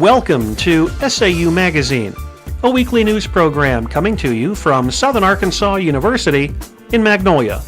Welcome to SAU Magazine, a weekly news program coming to you from Southern Arkansas University in Magnolia.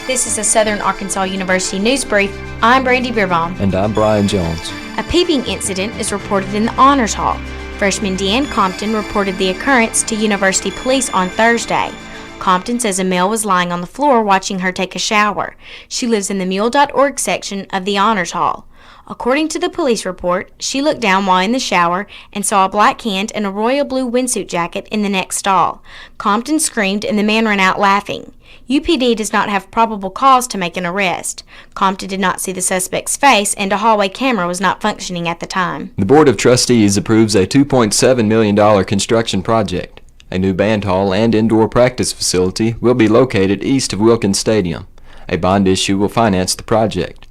This is a Southern Arkansas University news brief. I'm Brandy Bierbaum. And I'm Bryan Jones. A peeping incident is reported in the Honors Hall. Freshman Deanne Compton reported the occurrence to University Police on Thursday. Compton says a male was lying on the floor watching her take a shower. She lives in the Mule.org section of the Honors Hall. According to the police report, she looked down while in the shower and saw a black hand and a royal blue windsuit jacket in the next stall. Compton screamed and the man ran out laughing. UPD does not have probable cause to make an arrest. Compton did not see the suspect's face and a hallway camera was not functioning at the time. The Board of Trustees approves a $2.7 million construction project. A new band hall and indoor practice facility will be located east of Wilkins Stadium. A bond issue will finance the project.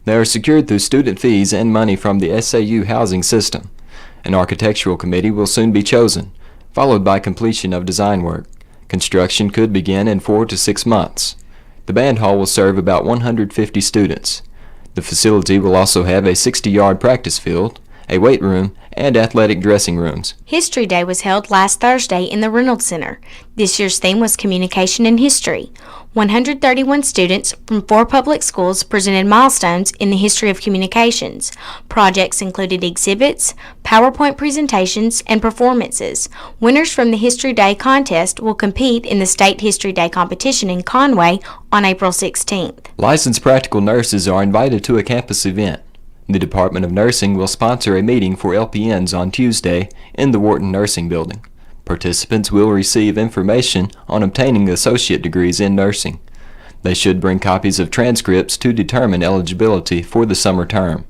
They are secured through student fees and money from the SAU housing system. An architectural committee will soon be chosen, followed by completion of design work. Construction could begin in 4 to 6 months. The band hall will serve about 150 students. The facility will also have a 60-yard practice field, a weight room, and athletic dressing rooms. History Day was held last Thursday in the Reynolds Center. This year's theme was Communication and History. 131 students from 4 public schools presented milestones in the history of communications. Projects included exhibits, PowerPoint presentations, and performances. Winners from the History Day contest will compete in the State History Day competition in Conway on April 16th. Licensed practical nurses are invited to a campus event. The Department of Nursing will sponsor a meeting for LPNs on Tuesday in the Wharton Nursing Building. Participants will receive information on obtaining associate degrees in nursing. They should bring copies of transcripts to determine eligibility for the summer term.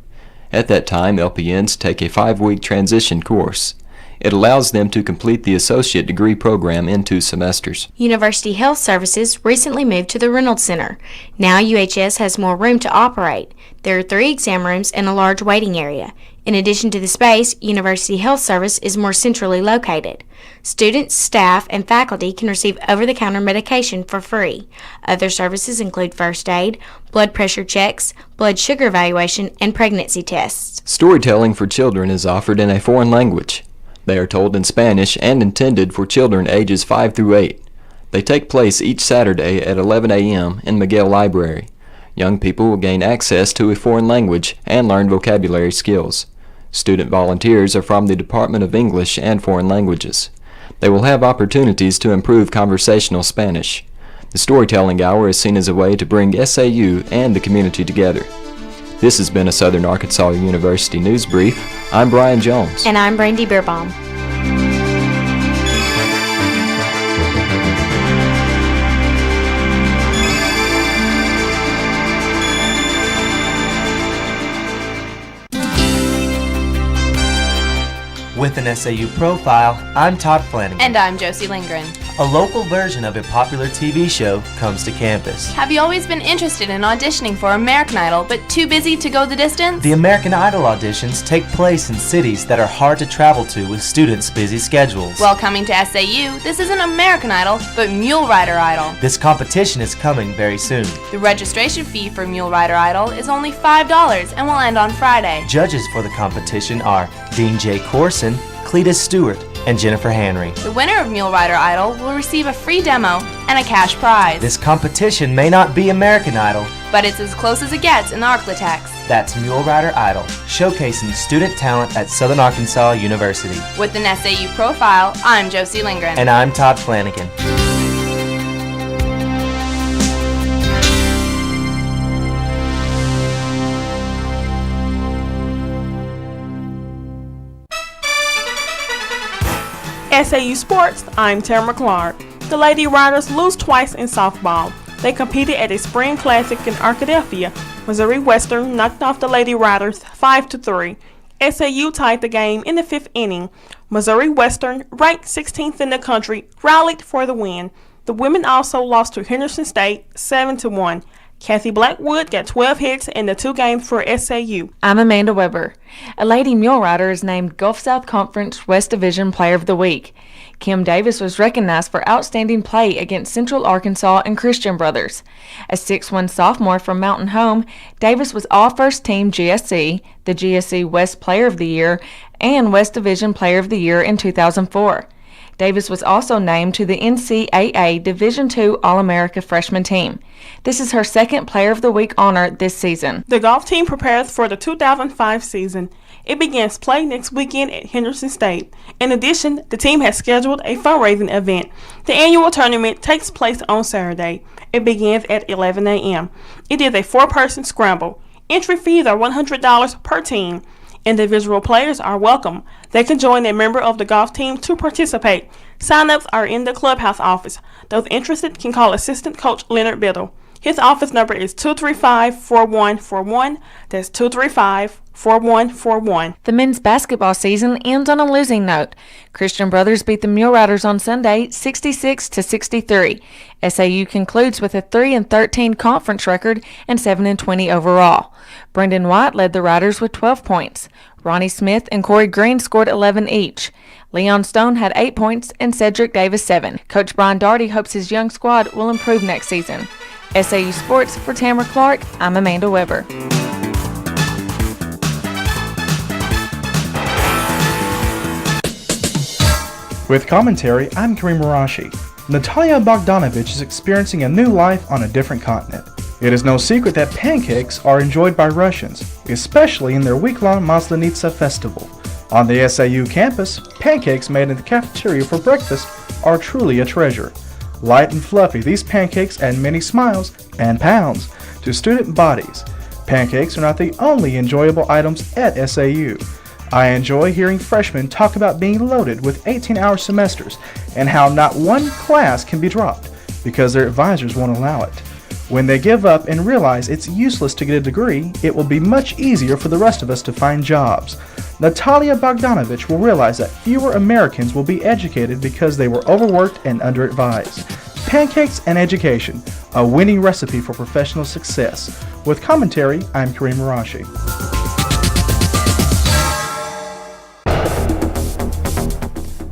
At that time, LPNs take a 5-week transition course. It allows them to complete the associate degree program in 2 semesters. University Health Services recently moved to the Reynolds Center. Now UHS has more room to operate. There are 3 exam rooms and a large waiting area. In addition to the space, University Health Service is more centrally located. Students, staff, and faculty can receive over-the-counter medication for free. Other services include first aid, blood pressure checks, blood sugar evaluation, and pregnancy tests. Storytelling for children is offered in a foreign language. They are told in Spanish and intended for children ages 5 through 8. They take place each Saturday at 11 a.m. in McGee Library. Young people will gain access to a foreign language and learn vocabulary skills. Student volunteers are from the Department of English and Foreign Languages. They will have opportunities to improve conversational Spanish. The storytelling hour is seen as a way to bring SAU and the community together. This has been a Southern Arkansas University News Brief. I'm Bryan Jones. And I'm Brandy Bierbaum. With an SAU profile, I'm Todd Flanagan. And I'm Josie Lindgrin. A local version of a popular TV show comes to campus. Have you always been interested in auditioning for American Idol, but too busy to go the distance? The American Idol auditions take place in cities that are hard to travel to with students' busy schedules. Well, coming to SAU, this isn't American Idol, but Mule Rider Idol. This competition is coming very soon. The registration fee for Mule Rider Idol is only $5 and will end on Friday. Judges for the competition are Dean J. Corson, Cletus Stewart, and Jennifer Henry. The winner of Mule Rider Idol will receive a free demo and a cash prize. This competition may not be American Idol, but it's as close as it gets in Arklatex. That's Mule Rider Idol, showcasing student talent at Southern Arkansas University. With an SAU profile, I'm Josie Lindgren. And I'm Todd Flanagan. SAU Sports, I'm Tamara Clark. The Lady Riders lose twice in softball. They competed at a spring classic in Arkadelphia. Missouri Western knocked off the Lady Riders 5-3. SAU tied the game in the 5th inning. Missouri Western, ranked 16th in the country, rallied for the win. The women also lost to Henderson State 7-1. Kathy Blackwood got 12 hits in the 2 games for SAU. I'm Amanda Weber. A lady mule rider is named Gulf South Conference West Division Player of the Week. Kim Davis was recognized for outstanding play against Central Arkansas and Christian Brothers. A 6'1" sophomore from Mountain Home, Davis was All-First Team GSC, the GSC West Player of the Year, and West Division Player of the Year in 2004. Davis was also named to the NCAA Division II All-America Freshman Team. This is her second Player of the Week honor this season. The golf team prepares for the 2005 season. It begins play next weekend at Henderson State. In addition, the team has scheduled a fundraising event. The annual tournament takes place on Saturday. It begins at 11 a.m. It is a 4-person scramble. Entry fees are $100 per team. Individual players are welcome. They can join a member of the golf team to participate. Sign-ups are in the clubhouse office. Those interested can call Assistant Coach Leonard Biddle. His office number is 235-4141. That's 235-4141. The men's basketball season ends on a losing note. Christian Brothers beat the Mule Riders on Sunday 66-63. SAU concludes with a 3-13 conference record and 7-20 overall. Brendan White led the Riders with 12 points. Ronnie Smith and Corey Green scored 11 each. Leon Stone had 8 points and Cedric Davis 7. Coach Brian Darty hopes his young squad will improve next season. SAU Sports, for Tamara Clark, I'm Amanda Weber. With commentary, I'm Karim Marashi. Natalia Bogdanovich is experiencing a new life on a different continent. It is no secret that pancakes are enjoyed by Russians, especially in their week-long Maslenitsa festival. On the SAU campus, pancakes made in the cafeteria for breakfast are truly a treasure. Light and fluffy, these pancakes add many smiles and pounds to student bodies. Pancakes are not the only enjoyable items at SAU. I enjoy hearing freshmen talk about being loaded with 18-hour semesters and how not one class can be dropped because their advisors won't allow it. When they give up and realize it's useless to get a degree, it will be much easier for the rest of us to find jobs. Natalia Bogdanovich will realize that fewer Americans will be educated because they were overworked and under-advised. Pancakes and education, a winning recipe for professional success. With commentary, I'm Karim Marashi.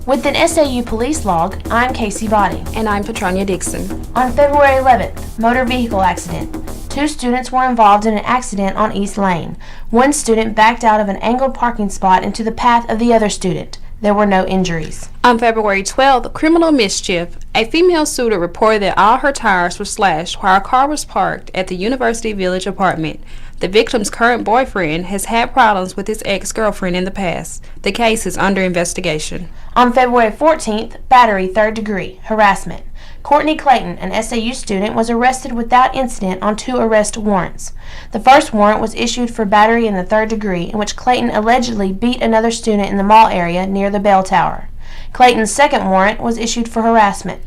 With an SAU police log, I'm Casey Boddie. And I'm Petronia Dixon. On February 11th, motor vehicle accident. 2 students were involved in an accident on East Lane. One student backed out of an angled parking spot into the path of the other student. There were no injuries. On February 12th, criminal mischief. A female student reported that all her tires were slashed while her car was parked at the University Village apartment. The victim's current boyfriend has had problems with his ex-girlfriend in the past. The case is under investigation. On February 14th, battery 3rd degree, harassment. Courtney Clayton, an SAU student, was arrested without incident on 2 arrest warrants. The first warrant was issued for battery in the 3rd degree, in which Clayton allegedly beat another student in the mall area near the bell tower. Clayton's second warrant was issued for harassment.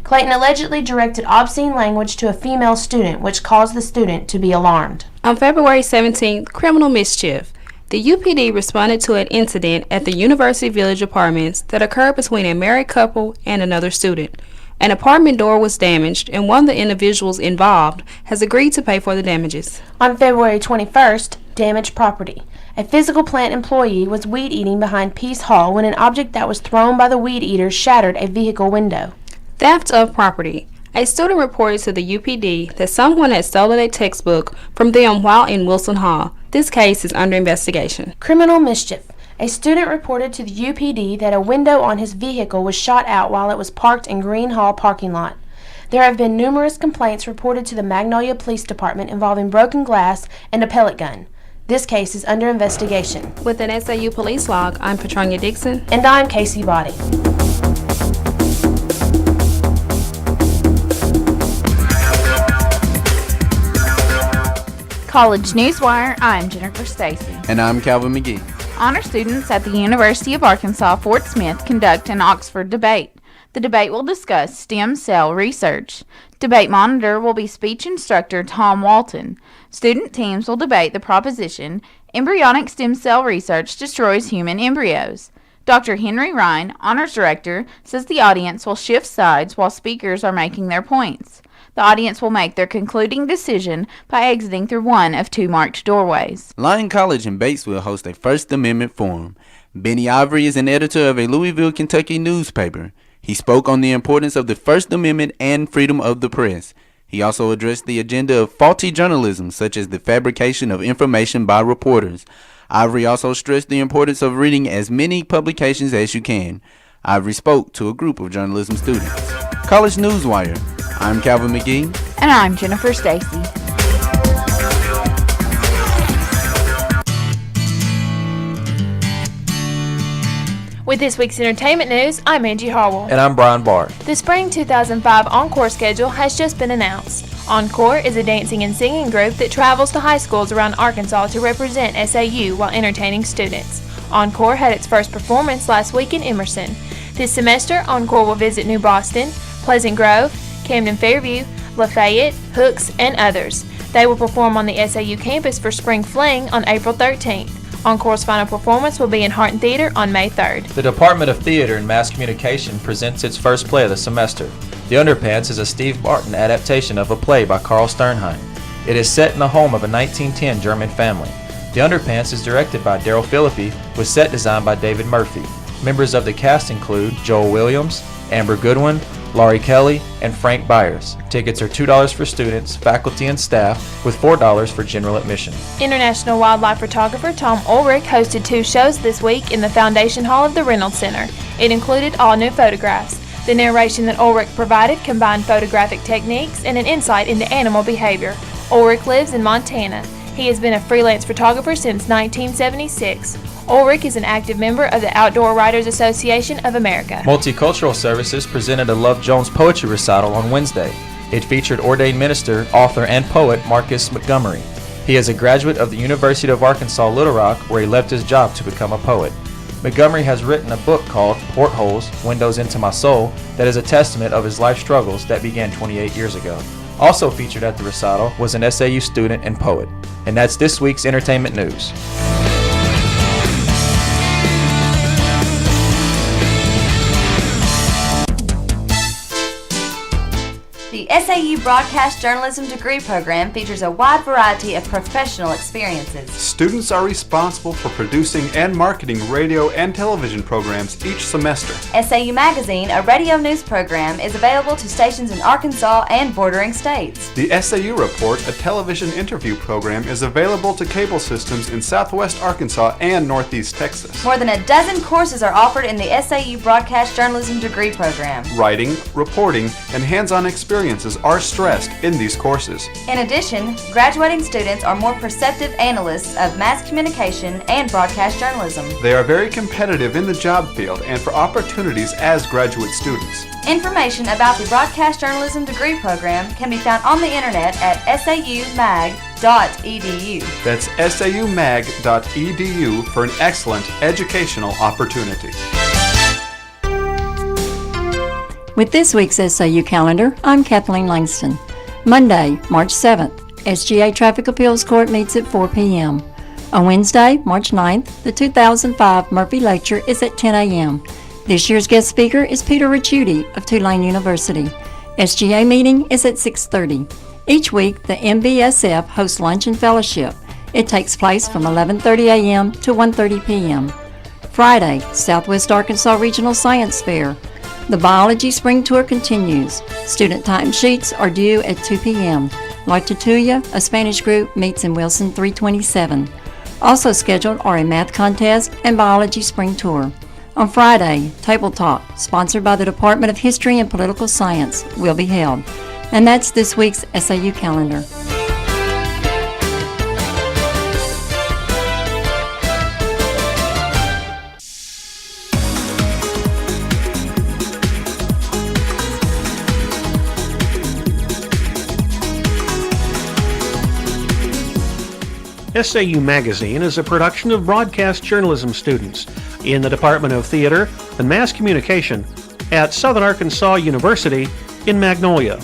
Clayton allegedly directed obscene language to a female student, which caused the student to be alarmed. On February 17th, criminal mischief. The UPD responded to an incident at the University Village Apartments that occurred between a married couple and another student. An apartment door was damaged, and one of the individuals involved has agreed to pay for the damages. On February 21st, damaged property. A physical plant employee was weed eating behind Peace Hall when an object that was thrown by the weed eaters shattered a vehicle window. Theft of property. A student reported to the UPD that someone had stolen a textbook from them while in Wilson Hall. This case is under investigation. Criminal mischief. A student reported to the UPD that a window on his vehicle was shot out while it was parked in Green Hall parking lot. There have been numerous complaints reported to the Magnolia Police Department involving broken glass and a pellet gun. This case is under investigation. With an SAU police log, I'm Petronia Dixon. And I'm Casey Boddie. College Newswire, I'm Jennifer Stacy. And I'm Calvin McGee. Honor students at the University of Arkansas Fort Smith conduct an Oxford debate. The debate will discuss stem cell research. Debate monitor will be speech instructor Tom Walton. Student teams will debate the proposition, embryonic stem cell research destroys human embryos. Dr. Henry Ryan, honors director, says the audience will shift sides while speakers are making their points. The audience will make their concluding decision by exiting through one of two marked doorways. Lyon College in Batesville will host a First Amendment forum. Benny Ivory is an editor of a Louisville, Kentucky newspaper. He spoke on the importance of the First Amendment and freedom of the press. He also addressed the agenda of faulty journalism, such as the fabrication of information by reporters. Ivory also stressed the importance of reading as many publications as you can. Ivory spoke to a group of journalism students. College Newswire. I'm Calvin McGee. And I'm Jennifer Stacy. With this week's entertainment news, I'm Angie Harwell. And I'm Brian Barr. The spring 2005 Encore schedule has just been announced. Encore is a dancing and singing group that travels to high schools around Arkansas to represent SAU while entertaining students. Encore had its first performance last week in Emerson. This semester, Encore will visit New Boston, Pleasant Grove, Camden Fairview, Lafayette, Hooks, and others. They will perform on the SAU campus for Spring Fling on April 13th. Encore's final performance will be in Harton Theater on May 3rd. The Department of Theater and Mass Communication presents its first play of the semester. The Underpants is a Steve Martin adaptation of a play by Carl Sternheim. It is set in the home of a 1910 German family. The Underpants is directed by Daryl Phillippe with set design by David Murphy. Members of the cast include Joel Williams, Amber Goodwin, Laurie Kelly, and Frank Byers. Tickets are $2 for students, faculty, and staff, with $4 for general admission. International wildlife photographer Tom Ulrich hosted 2 shows this week in the Foundation Hall of the Reynolds Center. It included all new photographs. The narration that Ulrich provided combined photographic techniques and an insight into animal behavior. Ulrich lives in Montana. He has been a freelance photographer since 1976. Ulrich is an active member of the Outdoor Writers Association of America. Multicultural Services presented a Love Jones poetry recital on Wednesday. It featured ordained minister, author, and poet Marcus Montgomery. He is a graduate of the University of Arkansas Little Rock, where he left his job to become a poet. Montgomery has written a book called Portholes, Windows into My Soul that is a testament of his life struggles that began 28 years ago. Also featured at the recital was an SAU student and poet. And that's this week's entertainment news. The SAU Broadcast Journalism degree program features a wide variety of professional experiences. Students are responsible for producing and marketing radio and television programs each semester. SAU Magazine, a radio news program, is available to stations in Arkansas and bordering states. The SAU Report, a television interview program, is available to cable systems in Southwest Arkansas and Northeast Texas. More than a dozen courses are offered in the SAU Broadcast Journalism degree program. Writing, reporting, and hands-on experiences are stressed in these courses. In addition, graduating students are more perceptive analysts of mass communication and broadcast journalism. They are very competitive in the job field and for opportunities as graduate students. Information about the Broadcast Journalism degree program can be found on the internet at saumag.edu. That's saumag.edu for an excellent educational opportunity. With this week's SAU calendar, I'm Kathleen Langston. Monday, March 7th, SGA Traffic Appeals Court meets at 4 p.m. On Wednesday, March 9th, the 2005 Murphy Lecture is at 10 a.m. This year's guest speaker is Peter Ricciuti of Tulane University. SGA meeting is at 6:30. Each week, the MBSF hosts lunch and fellowship. It takes place from 11:30 a.m. to 1:30 p.m. Friday, Southwest Arkansas Regional Science Fair. The Biology Spring Tour continues. Student timesheets are due at 2 p.m. La Tutuya, a Spanish group, meets in Wilson 327. Also scheduled are a math contest and Biology Spring Tour. On Friday, Table Talk, sponsored by the Department of History and Political Science, will be held. And that's this week's SAU calendar. SAU Magazine is a production of broadcast journalism students in the Department of Theater and Mass Communication at Southern Arkansas University in Magnolia.